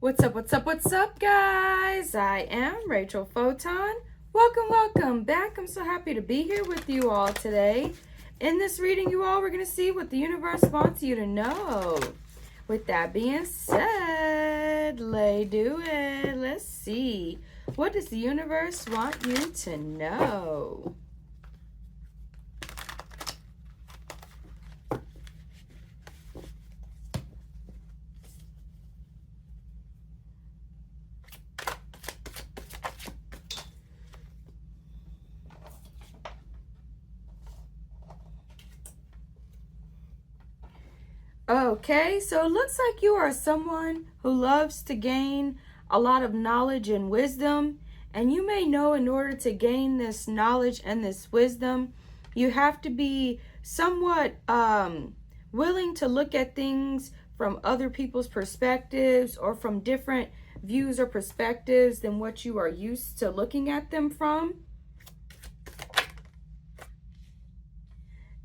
What's up, guys? I am Rachel Photon. Welcome back. I'm so happy to be here with you all today. In this reading, you all, we're going to see what the universe wants you to know. With that being said, let's do it. Let's see. What does the universe want you to know? Okay, so it looks like you are someone who loves to gain a lot of knowledge and wisdom. And you may know in order to gain this knowledge and this wisdom, you have to be somewhat willing to look at things from other people's perspectives or from different views or perspectives than what you are used to looking at them from.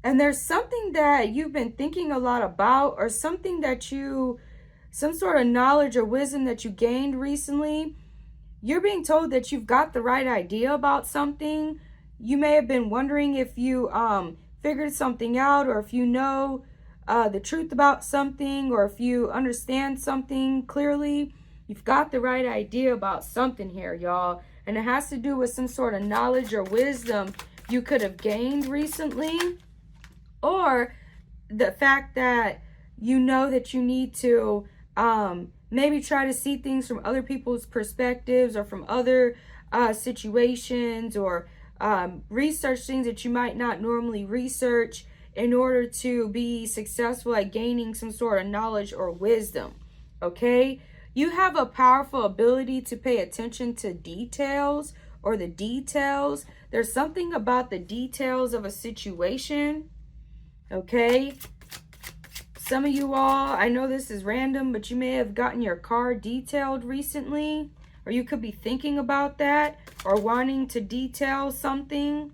And there's something that you've been thinking a lot about, or something that some sort of knowledge or wisdom that you gained recently. You're being told that you've got the right idea about something. You may have been wondering if you figured something out, or if you know the truth about something, or if you understand something clearly. You've got the right idea about something here, y'all. And it has to do with some sort of knowledge or wisdom you could have gained recently. Or the fact that you know that you need to maybe try to see things from other people's perspectives, or from other situations, or research things that you might not normally research in order to be successful at gaining some sort of knowledge or wisdom. Okay? You have a powerful ability to pay attention to details, or the details. There's something about the details of a situation. Okay, some of you all, I know this is random, but you may have gotten your car detailed recently, or you could be thinking about that, or wanting to detail something.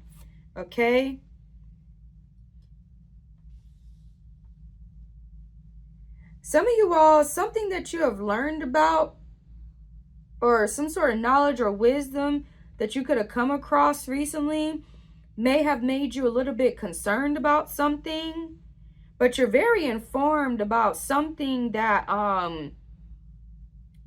Okay, some of you all, something that you have learned about, or some sort of knowledge or wisdom that you could have come across recently, may have made you a little bit concerned about something, but you're very informed about something that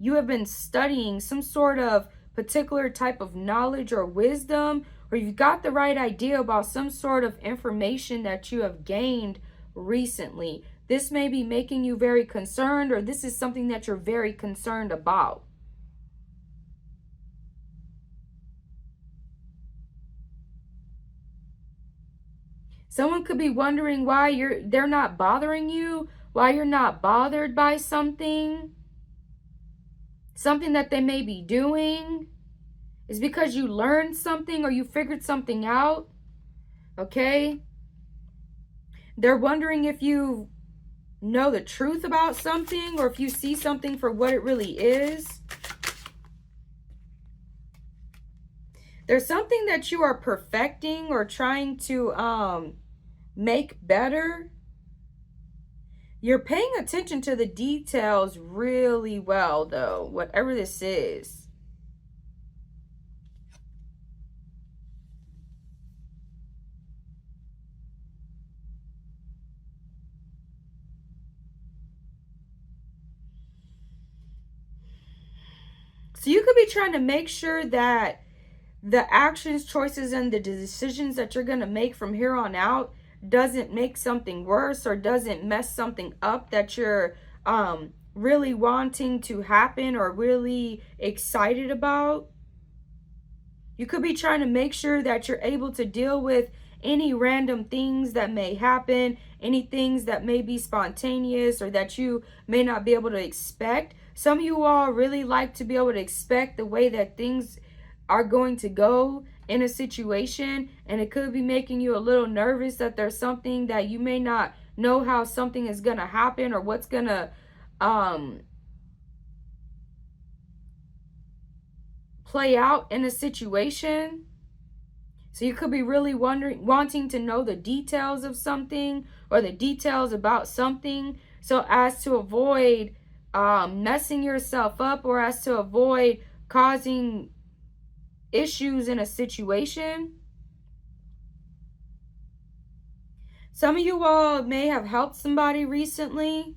you have been studying, some sort of particular type of knowledge or wisdom, or you've got the right idea about some sort of information that you have gained recently. This may be making you very concerned, or this is something that you're very concerned about. Someone could be wondering why they're not bothering you, why you're not bothered by something that they may be doing. Is because you learned something, or you figured something out. Okay? They're wondering if you know the truth about something, or if you see something for what it really is. There's something that you are perfecting or trying to make better. You're paying attention to the details really well, though, whatever this is. So you could be trying to make sure that the actions, choices, and the decisions that you're going to make from here on out doesn't make something worse, or doesn't mess something up that you're really wanting to happen, or really excited about. You could be trying to make sure that you're able to deal with any random things that may happen, any things that may be spontaneous, or that you may not be able to expect. Some of you all really like to be able to expect the way that things are going to go in a situation, and it could be making you a little nervous that there's something that you may not know how something is going to happen, or what's going to play out in a situation. So you could be really wanting to know the details of something, or the details about something, so as to avoid messing yourself up or as to avoid causing issues in a situation. Some of you all may have helped somebody recently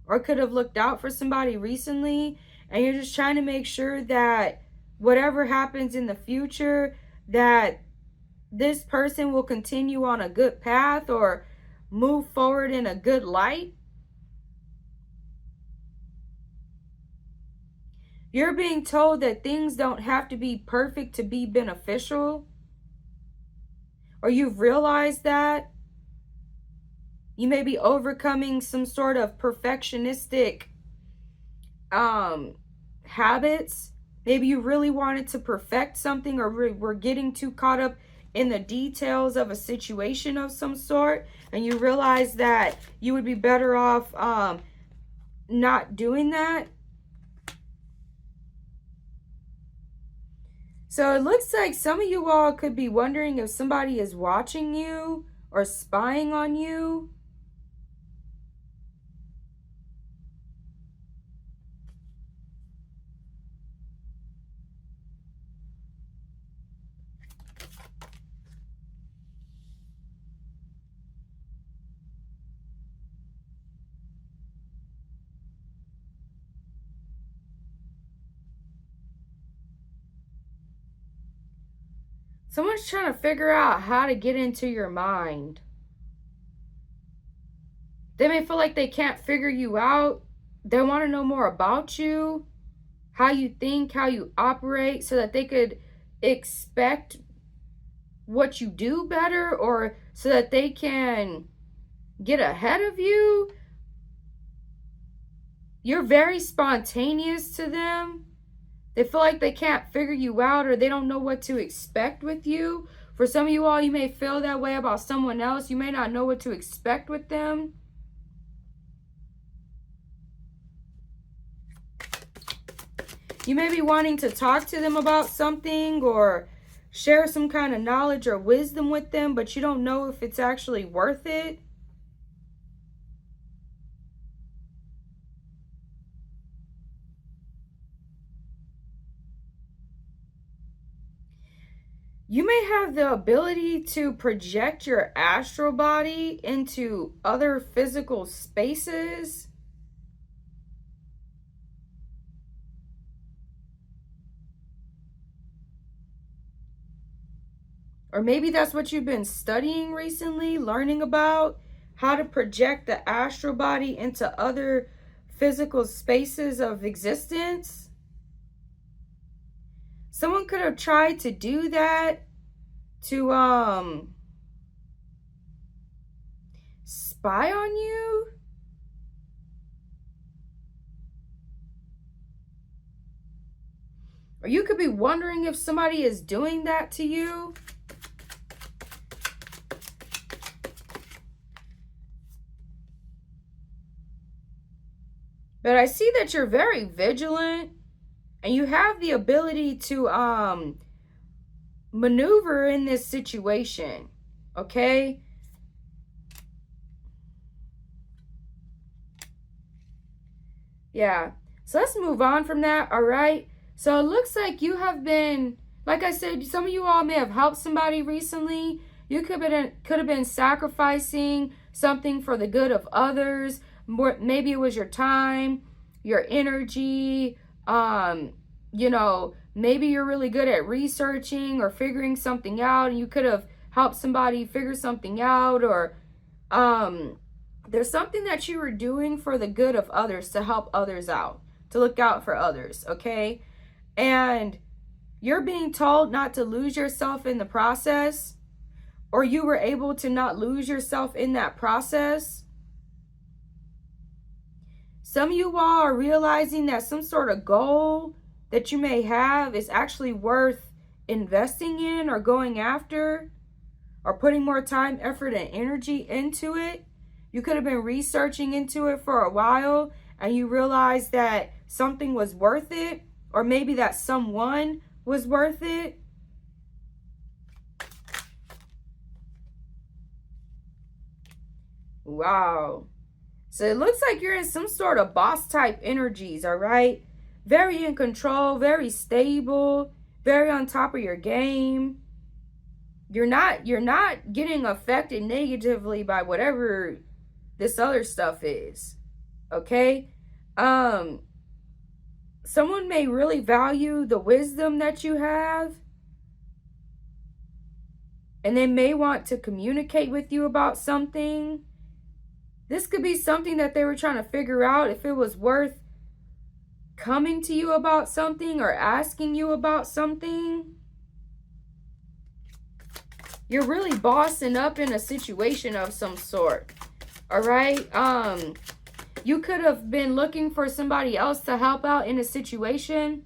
or could have looked out for somebody recently, and you're just trying to make sure that whatever happens in the future, that this person will continue on a good path or move forward in a good light. You're being told that things don't have to be perfect to be beneficial, or you've realized that. You may be overcoming some sort of perfectionistic habits. Maybe you really wanted to perfect something, or were getting too caught up in the details of a situation of some sort, and you realize that you would be better off not doing that. So it looks like some of you all could be wondering if somebody is watching you or spying on you. Someone's trying to figure out how to get into your mind. They may feel like they can't figure you out. They want to know more about you, how you think, how you operate, so that they could expect what you do better, or so that they can get ahead of you. You're very spontaneous to them. They feel like they can't figure you out, or they don't know what to expect with you. For some of you all, you may feel that way about someone else. You may not know what to expect with them. You may be wanting to talk to them about something or share some kind of knowledge or wisdom with them, but you don't know if it's actually worth it. You may have the ability to project your astral body into other physical spaces. Or maybe that's what you've been studying recently, learning about how to project the astral body into other physical spaces of existence. Someone could have tried to do that to spy on you. Or you could be wondering if somebody is doing that to you. But I see that you're very vigilant, and you have the ability to maneuver in this situation, okay? Yeah, so let's move on from that, all right? So it looks like you have been, like I said, some of you all may have helped somebody recently. You could have been sacrificing something for the good of others. Maybe it was your time, your energy, you know, maybe you're really good at researching or figuring something out, and you could have helped somebody figure something out, or there's something that you were doing for the good of others, to help others out, to look out for others, okay? And you're being told not to lose yourself in the process, or you were able to not lose yourself in that process. Some of you all are realizing that some sort of goal that you may have is actually worth investing in or going after, or putting more time, effort, and energy into it. You could have been researching into it for a while, and you realized that something was worth it, or maybe that someone was worth it. Wow. So it looks like you're in some sort of boss type energies, all right? Very in control, very stable, very on top of your game. You're not getting affected negatively by whatever this other stuff is. Okay? Someone may really value the wisdom that you have, and they may want to communicate with you about something. This could be something that they were trying to figure out if it was worth coming to you about something or asking you about something. You're really bossing up in a situation of some sort. All right? You could have been looking for somebody else to help out in a situation.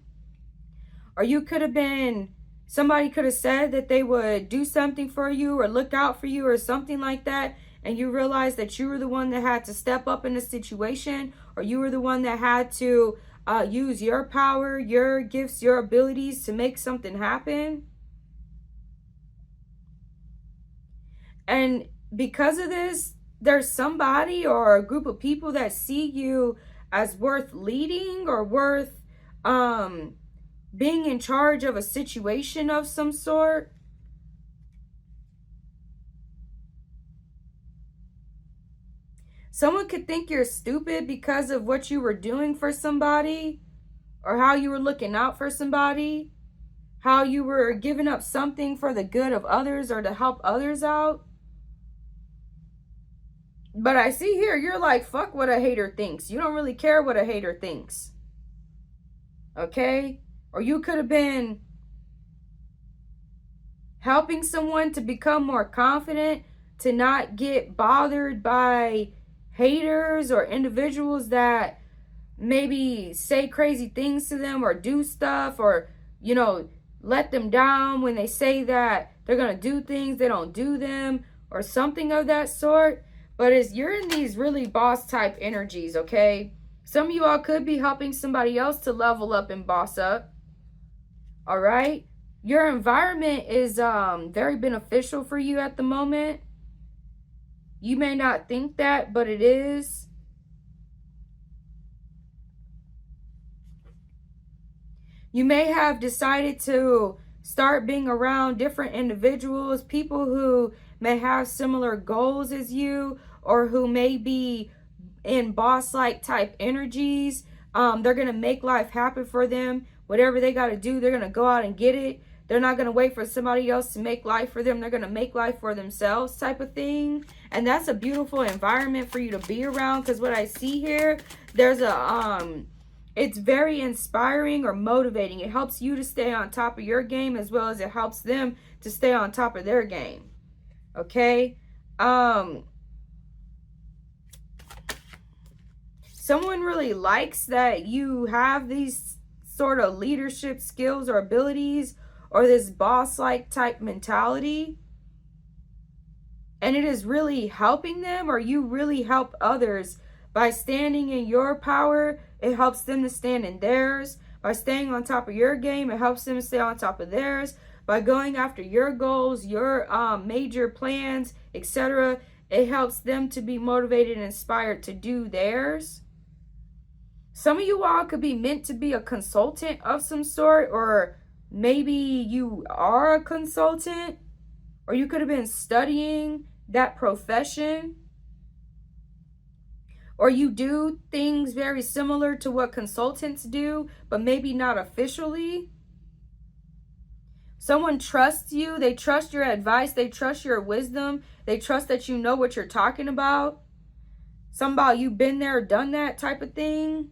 Or you could have been, somebody could have said that they would do something for you or look out for you or something like that. And you realize that you were the one that had to step up in the situation, or you were the one that had to use your power, your gifts, your abilities to make something happen. And because of this, there's somebody or a group of people that see you as worth leading or worth being in charge of a situation of some sort. Someone could think you're stupid because of what you were doing for somebody, or how you were looking out for somebody, how you were giving up something for the good of others or to help others out. But I see here, you're like, fuck what a hater thinks. You don't really care what a hater thinks. Okay? Or you could have been helping someone to become more confident, to not get bothered by haters or individuals that maybe say crazy things to them or do stuff, or, you know, let them down when they say that they're going to do things, they don't do them, or something of that sort. But you're in these really boss type energies, okay? Some of you all could be helping somebody else to level up and boss up. All right? Your environment is very beneficial for you at the moment. You may not think that, but it is. You may have decided to start being around different individuals, people who may have similar goals as you, or who may be in boss-like type energies. They're going to make life happen for them. Whatever they got to do, they're going to go out and get it. They're not going to wait for somebody else to make life for them. They're going to make life for themselves type of thing. And that's a beautiful environment for you to be around, because what I see here, there's a it's very inspiring or motivating. It helps you to stay on top of your game, as well as it helps them to stay on top of their game. Okay? Someone really likes that you have these sort of leadership skills or abilities, or this boss-like type mentality. And it is really helping them, or you really help others by standing in your power. It helps them to stand in theirs. By staying on top of your game, it helps them to stay on top of theirs. By going after your goals, your major plans, etc., it helps them to be motivated and inspired to do theirs. Some of you all could be meant to be a consultant of some sort, or maybe you are a consultant, or you could have been studying that profession, or you do things very similar to what consultants do, but maybe not officially. Someone trusts you. They trust your advice. They trust your wisdom. They trust that you know what you're talking about. Somebody, you've been there, done that type of thing.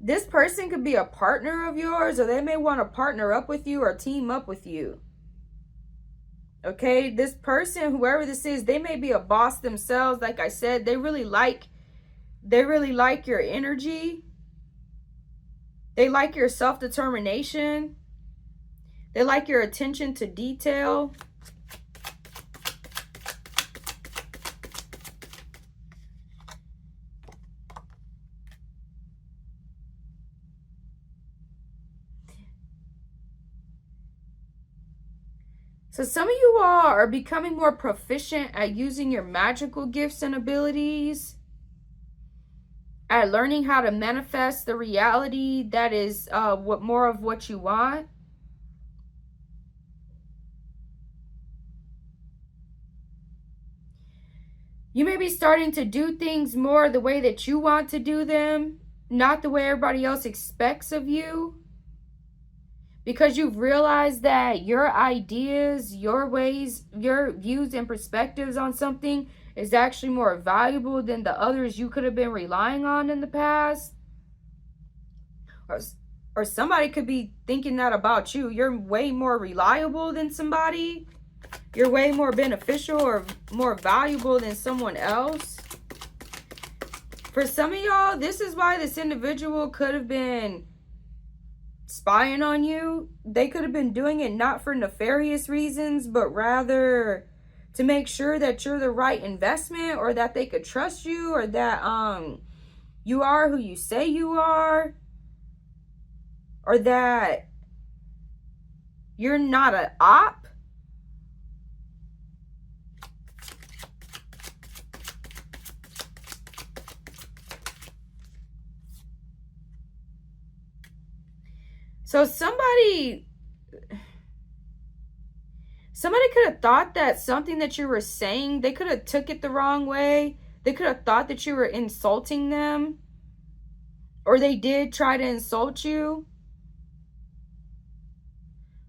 This person could be a partner of yours, or they may want to partner up with you or team up with you. Okay, this person, whoever this is, they may be a boss themselves. Like I said, they really like your energy. They like your self-determination. They like your attention to detail. So some of you all are becoming more proficient at using your magical gifts and abilities, at learning how to manifest the reality that is what more of what you want. You may be starting to do things more the way that you want to do them, not the way everybody else expects of you. Because you've realized that your ideas, your ways, your views and perspectives on something is actually more valuable than the others you could have been relying on in the past. Or somebody could be thinking that about you. You're way more reliable than somebody. You're way more beneficial or more valuable than someone else. For some of y'all, this is why this individual could have been spying on you. They could have been doing it not for nefarious reasons, but rather to make sure that you're the right investment, or that they could trust you, or that you are who you say you are, or that you're not an op. So somebody could have thought that something that you were saying, they could have took it the wrong way. They could have thought that you were insulting them, or they did try to insult you.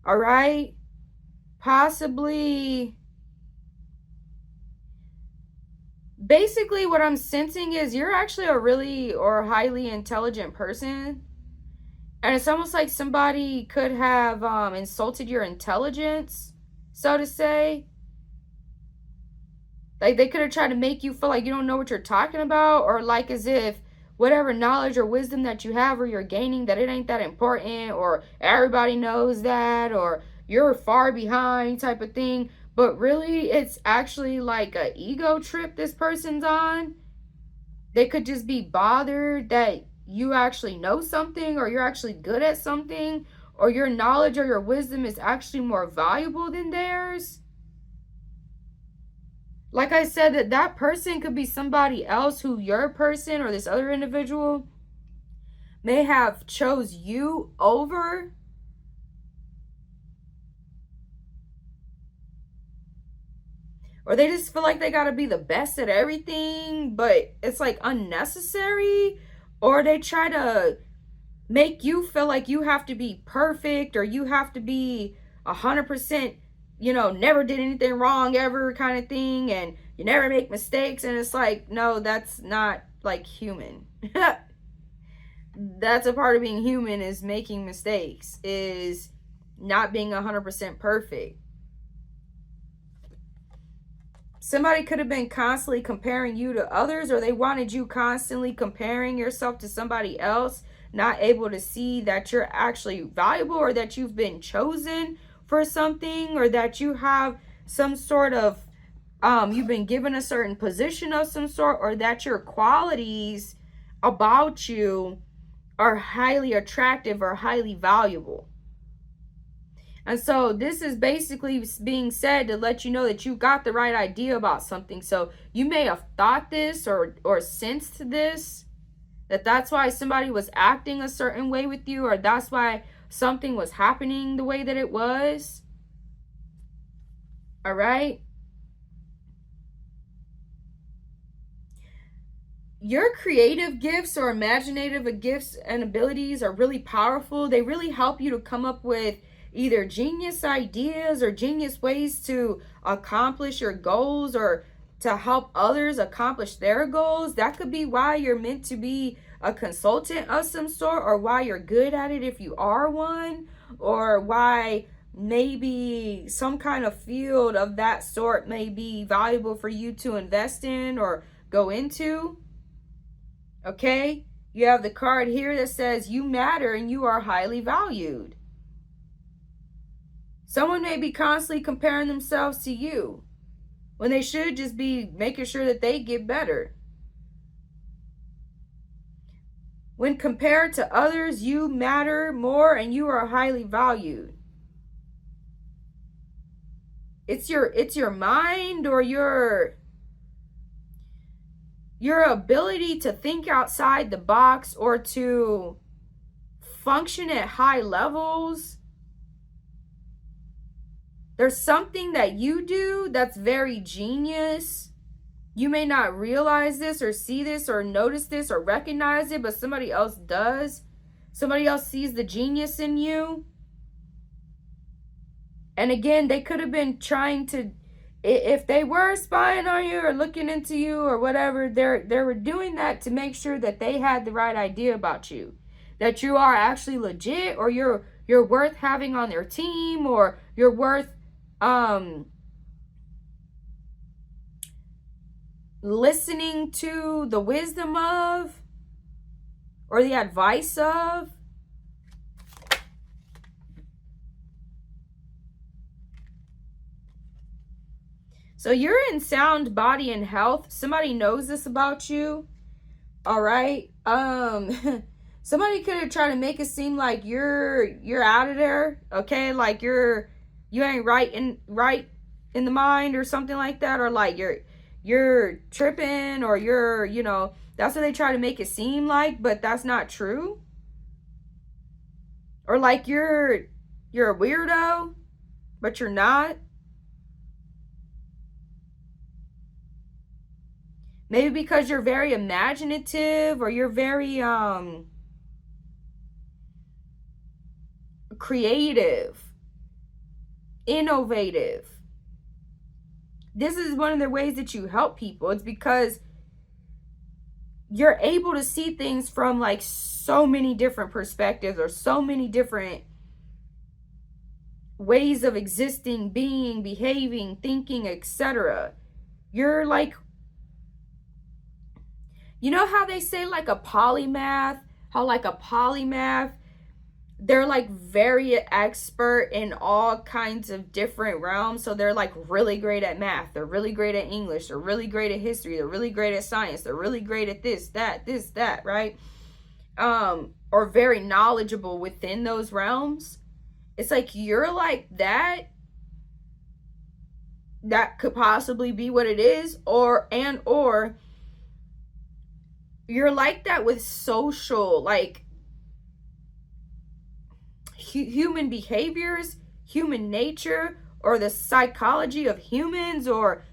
All right? Possibly. Basically, what I'm sensing is you're actually a really or highly intelligent person. And it's almost like somebody could have insulted your intelligence, so to say. Like they could have tried to make you feel like you don't know what you're talking about, or like as if whatever knowledge or wisdom that you have or you're gaining, that it ain't that important, or everybody knows that, or you're far behind type of thing. But really, it's actually like an ego trip this person's on. They could just be bothered that you actually know something, or you're actually good at something, or your knowledge or your wisdom is actually more valuable than theirs. Like I said, that person could be somebody else who your person or this other individual may have chose you over. Or they just feel like they got to be the best at everything, but it's like unnecessary. Or they try to make you feel like you have to be perfect, or you have to be 100%, never did anything wrong ever kind of thing, and you never make mistakes. And it's like, no, that's not like human. That's a part of being human, is making mistakes, is not being 100% perfect. Somebody could have been constantly comparing you to others, or they wanted you constantly comparing yourself to somebody else, not able to see that you're actually valuable, or that you've been chosen for something, or that you have some sort of, you've been given a certain position of some sort, or that your qualities about you are highly attractive or highly valuable. And so this is basically being said to let you know that you got the right idea about something. So you may have thought this or sensed this, that's why somebody was acting a certain way with you, or that's why something was happening the way that it was. All right? Your creative gifts or imaginative gifts and abilities are really powerful. They really help you to come up with either genius ideas or genius ways to accomplish your goals, or to help others accomplish their goals. That could be why you're meant to be a consultant of some sort, or why you're good at it if you are one, or why maybe some kind of field of that sort may be valuable for you to invest in or go into. Okay? You have the card here that says you matter and you are highly valued. Someone may be constantly comparing themselves to you when they should just be making sure that they get better. When compared to others, you matter more and you are highly valued. It's your mind, or your ability to think outside the box, or to function at high levels. There's something that you do that's very genius. You may not realize this or see this or notice this or recognize it, but somebody else does. Somebody else sees the genius in you. And again, they could have been trying to, if they were spying on you or looking into you or whatever, they were doing that to make sure that they had the right idea about you. That you are actually legit, or you're worth having on their team, or you're worth listening to the wisdom of, or the advice of. So you're in sound body and health. Somebody knows this about you. All right. Somebody could have tried to make it seem like you're out of there. Okay, like you ain't right in the mind, or something like that, or like you're tripping, or that's what they try to make it seem like, but that's not true. Or like you're a weirdo, but you're not. Maybe because you're very imaginative, or you're very creative, innovative. This is one of the ways that you help people. It's because you're able to see things from like so many different perspectives, or so many different ways of existing, being, behaving, thinking, etc. You're like, you know how they say like a polymath, they're like very expert in all kinds of different realms. So they're like really great at math, they're really great at English, they're really great at history, they're really great at science, they're really great at this, that, right? Or very knowledgeable within those realms. It's like you're like that. That could possibly be what it is, or you're like that with social, like human behaviors, human nature, or the psychology of humans, or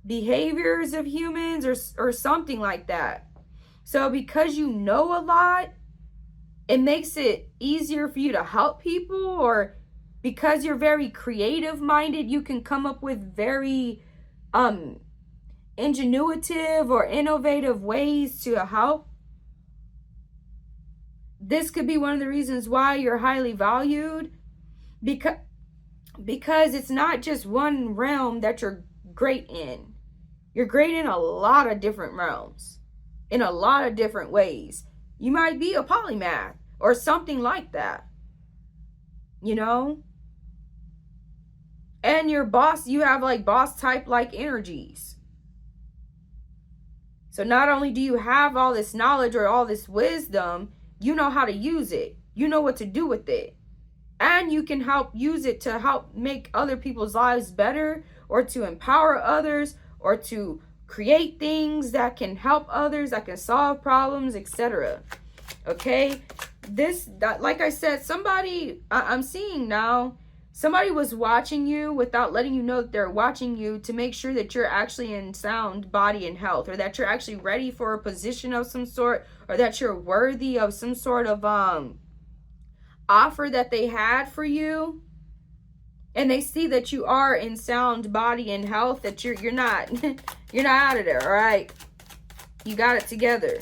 behaviors of humans, or something like that. So because you know a lot, it makes it easier for you to help people, or because you're very creative minded, you can come up with very ingenuitive or innovative ways to help. This could be one of the reasons why you're highly valued, because it's not just one realm that you're great in. You're great in a lot of different realms, in a lot of different ways. You might be a polymath or something like that, and your boss, you have like boss type like energies. So not only do you have all this knowledge or all this wisdom, you know how to use it. You know what to do with it. And you can help use it to help make other people's lives better, or to empower others, or to create things that can help others, that can solve problems, etc. Okay? Like I said, I'm seeing now, somebody was watching you without letting you know that they're watching you, to make sure that you're actually in sound body and health, or that you're actually ready for a position of some sort, or that you're worthy of some sort of offer that they had for you. And they see that you are in sound body and health, that you're not you're not out of there, all right? You got it together.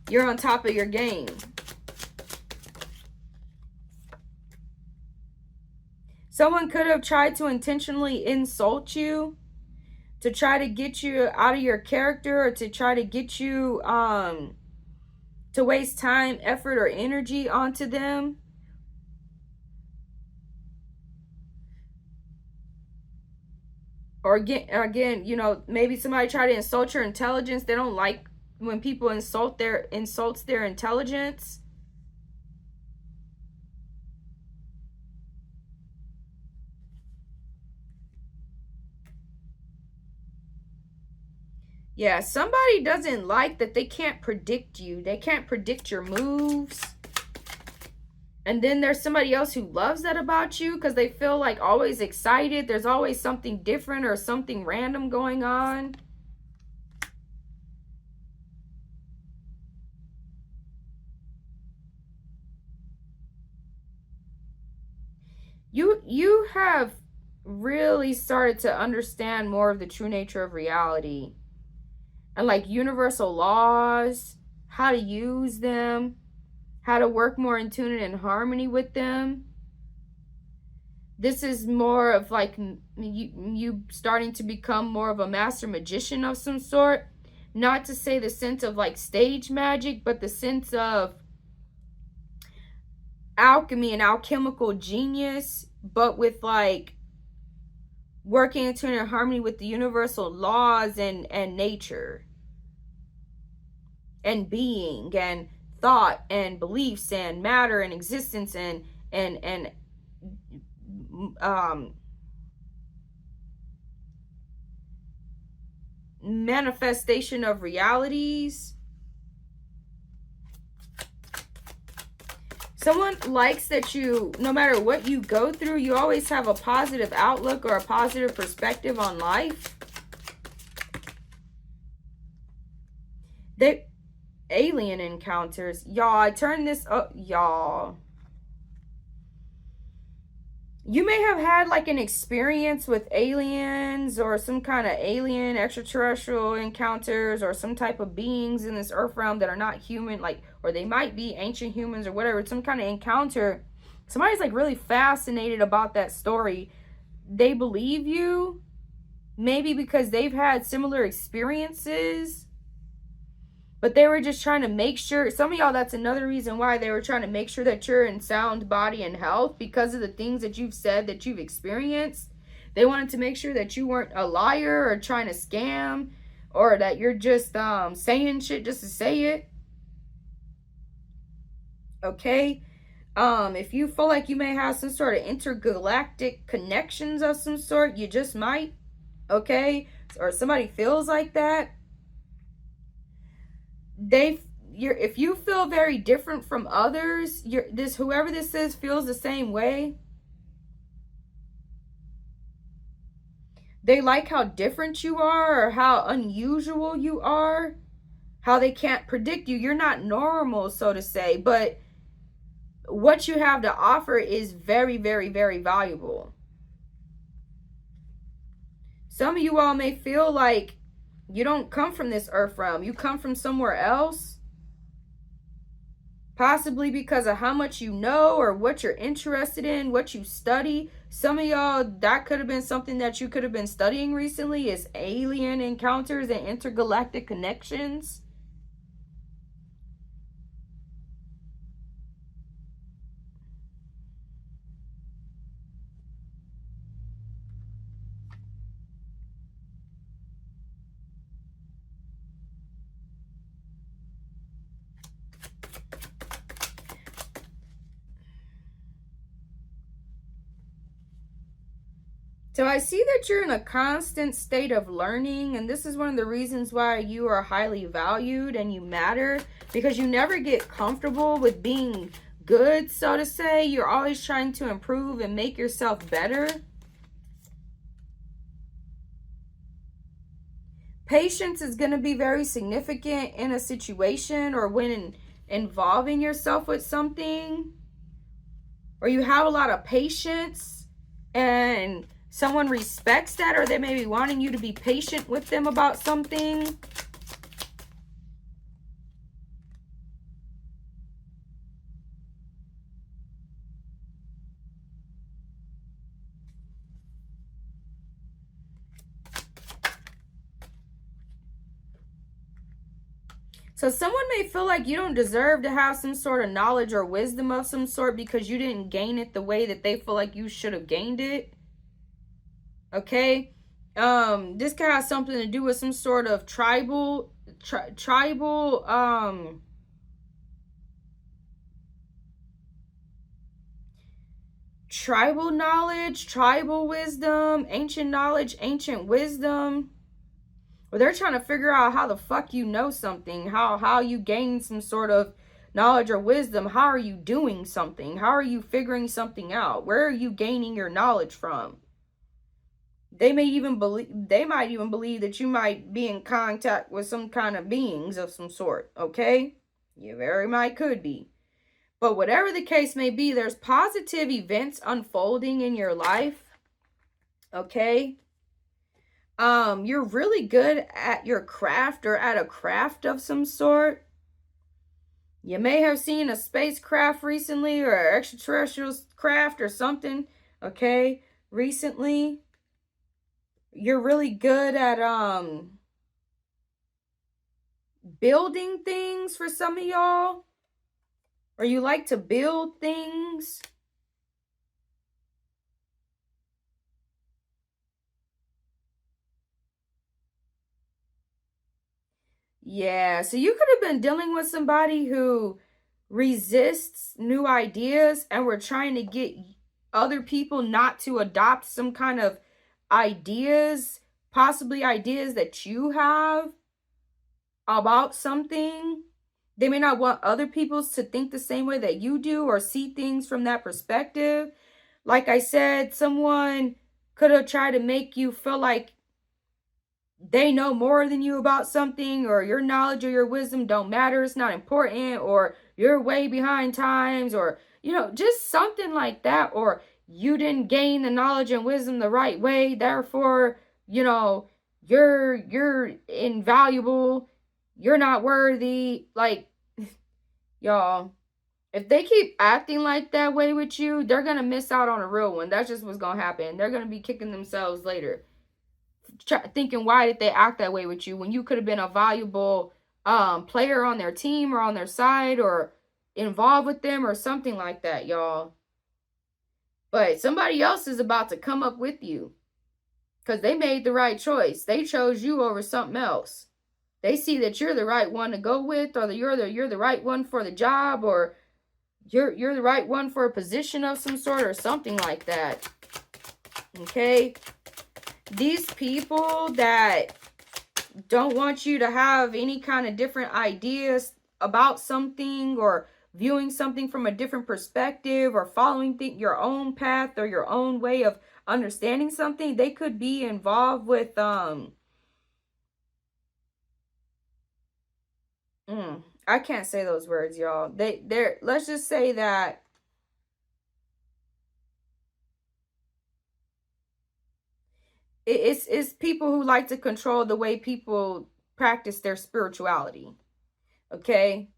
You're on top of your game. Someone could have tried to intentionally insult you, to try to get you out of your character, or to try to get you to waste time, effort, or energy onto them. Or again, maybe somebody tried to insult your intelligence. They don't like when people insults their intelligence. Yeah, somebody doesn't like that they can't predict you. They can't predict your moves. And then there's somebody else who loves that about you because they feel like always excited. There's always something different or something random going on. You have really started to understand more of the true nature of reality and like universal laws, how to use them, how to work more in tune and in harmony with them. This is more of like you starting to become more of a master magician of some sort. Not to say the sense of like stage magic, but the sense of alchemy and alchemical genius, but with like working in tune and harmony with the universal laws and nature and being and thought and beliefs and matter and existence and manifestation of realities. Someone likes that you, no matter what you go through, you always have a positive outlook or a positive perspective on life. They alien encounters. Y'all, I turned this up, y'all. You may have had like an experience with aliens or some kind of alien extraterrestrial encounters or some type of beings in this earth realm that are not human, like, or they might be ancient humans or whatever, some kind of encounter. Somebody's like really fascinated about that story. They believe you, maybe because they've had similar experiences. But they were just trying to make sure, some of y'all, that's another reason why they were trying to make sure that you're in sound body and health because of the things that you've said that you've experienced. They wanted to make sure that you weren't a liar or trying to scam or that you're just saying shit just to say it. Okay? If you feel like you may have some sort of intergalactic connections of some sort, you just might. Okay? Or somebody feels like that. If you feel very different from others, whoever this is feels the same way. They like how different you are or how unusual you are, how they can't predict you. You're not normal, so to say, but what you have to offer is very, very, very valuable. Some of you all may feel like you don't come from this earth realm. You come from somewhere else. Possibly because of how much you know or what you're interested in, what you study. Some of y'all, that could have been something that you could have been studying recently, is alien encounters and intergalactic connections. So I see that you're in a constant state of learning, and this is one of the reasons why you are highly valued and you matter, because you never get comfortable with being good, so to say. You're always trying to improve and make yourself better. Patience is going to be very significant in a situation or when involving yourself with something, or you have a lot of patience and someone respects that, or they may be wanting you to be patient with them about something. So someone may feel like you don't deserve to have some sort of knowledge or wisdom of some sort because you didn't gain it the way that they feel like you should have gained it. Okay? This could have something to do with some sort of tribal knowledge, tribal wisdom, ancient knowledge, ancient wisdom. or they're trying to figure out how the fuck you know something, how you gain some sort of knowledge or wisdom. How are you doing something? How are you figuring something out? Where are you gaining your knowledge from? They might even believe that you might be in contact with some kind of beings of some sort, okay? You very might could be. But whatever the case may be, there's positive events unfolding in your life, okay? You're really good at your craft or at a craft of some sort. You may have seen a spacecraft recently or an extraterrestrial craft or something, okay, recently. You're really good at building things for some of y'all. Or you like to build things. Yeah, so you could have been dealing with somebody who resists new ideas and we're trying to get other people not to adopt some kind of ideas, possibly ideas that you have about something. They may not want other people to think the same way that you do or see things from that perspective. Like I said, someone could have tried to make you feel like they know more than you about something, or your knowledge or your wisdom don't matter, it's not important, or you're way behind times, or just something like that, or you didn't gain the knowledge and wisdom the right way, therefore you're invaluable, you're not worthy. Like, y'all, if they keep acting like that way with you, they're gonna miss out on a real one. That's just what's gonna happen. They're gonna be kicking themselves later, thinking, why did they act that way with you when you could have been a valuable player on their team or on their side or involved with them or something like that, y'all. But somebody else is about to come up with you because they made the right choice. They chose you over something else. They see that you're the right one to go with, or that you're the right one for the job, or you're the right one for a position of some sort or something like that. Okay? These people that don't want you to have any kind of different ideas about something, or viewing something from a different perspective, or following your own path or your own way of understanding something, they could be involved with I can't say those words, y'all. They're let's just say that it's people who like to control the way people practice their spirituality. Okay?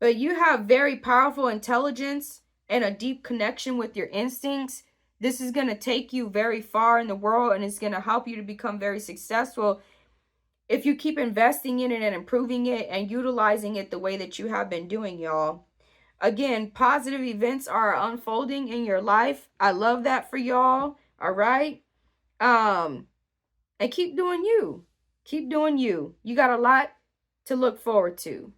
But you have very powerful intelligence and a deep connection with your instincts. This is going to take you very far in the world, and it's going to help you to become very successful if you keep investing in it and improving it and utilizing it the way that you have been doing, y'all. Again, positive events are unfolding in your life. I love that for y'all. All right? And keep doing you. Keep doing you. You got a lot to look forward to.